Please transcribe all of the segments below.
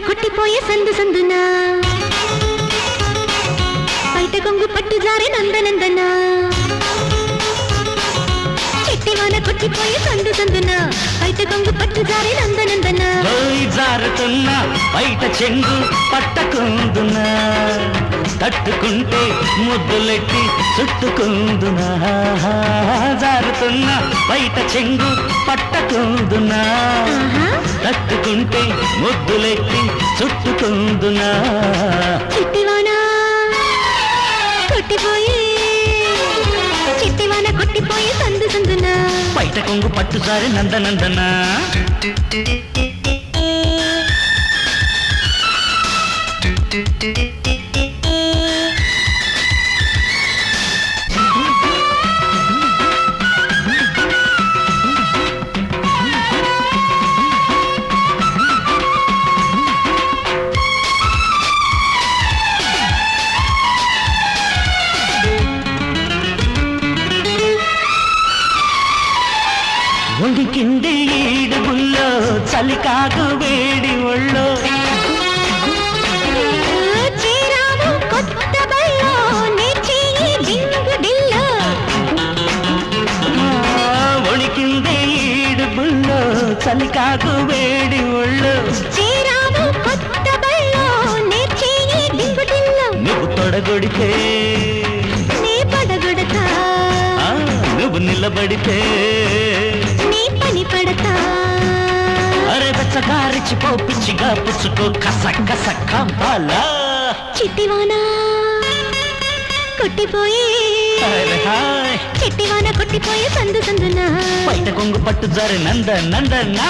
కొట్టిపోయే సందు సందున బయట కొంగు పట్టు జారే నందనందన చిట్టివాన కొట్టిపోయే సందు సందున బయట కొంగు పట్టు జారే నందనందన జారుతున్నా బయట చెంగు పట్టకుందునా తట్టుకుంటే ముద్దులెట్టి చుట్టుకుందునా జారుతున్నా బయట చెంగు పట్టకుందునా తట్టుకుంటే ముద్దులెట్టి చుట్టుకుందునా చిట్టివాన కొట్టిపోయే చిట్టివాన కొట్టిపోయే సందు సందున బయట కొంగు పట్టు జారి నందనందన ఒడికింది ఈడుగుల్లో చలికాకు వేడి ఒళ్ళో చీరాము కొత్త బల్లో నేర్చి జింగుడిల్లో ఒడికింది ఈడుగుల్లో చలికాకు వేడి ఒళ్ళో చీరాము కొత్త బల్లో నేర్చి జింగుడిల్లో నువ్వు తొడగొడితే నీ పడగొడతా నువ్వు నిలబడితే నీ పని పడతా అరే బెచ్చగారిచిపో పిచ్చిగా పుచ్చుకో కస కస కంపాలా చిట్టివాన కొట్టిపోయే చిట్టివాన కొట్టిపోయే సందు సందున బయట కొంగు పట్టు జారి నంద నందనా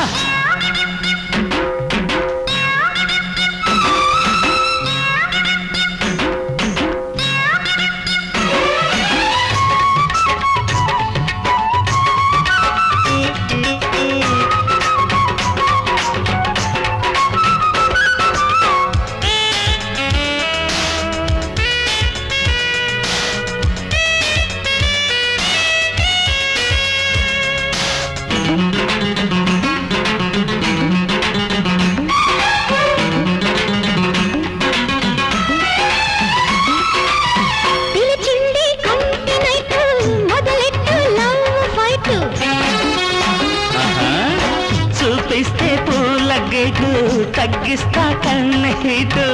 చూపిస్తే పూల గేటు తగ్గిస్తా కన్నీటు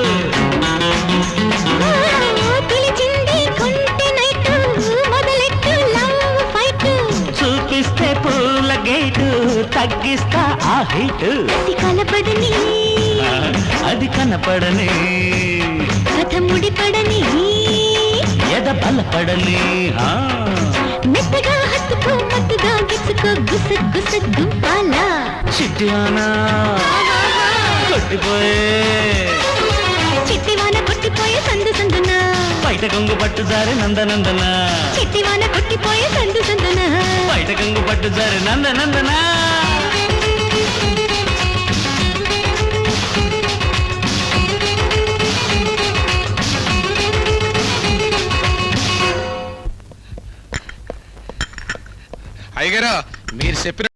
చూపిస్తే పూల గేటు తగ్గిస్తా ఆ హీటు కనపడని అది కనపడని కథ ముడిపడని ఎద బలపడని మెత్తగా హత్తుకో మత్తుగా గిచ్చుకో గుస గుస గుంపాలా చిట్టివాన కొట్టిపోయే చిట్టివాన కొట్టిపోయే సందు సందున బయట కొంగు పట్టు జారి నందనందన చిట్టివాన కొట్టిపోయే సందు సందున బయట కొంగు పట్టు జారి నందనందన అయ్యగారా మీరు చెప్పిన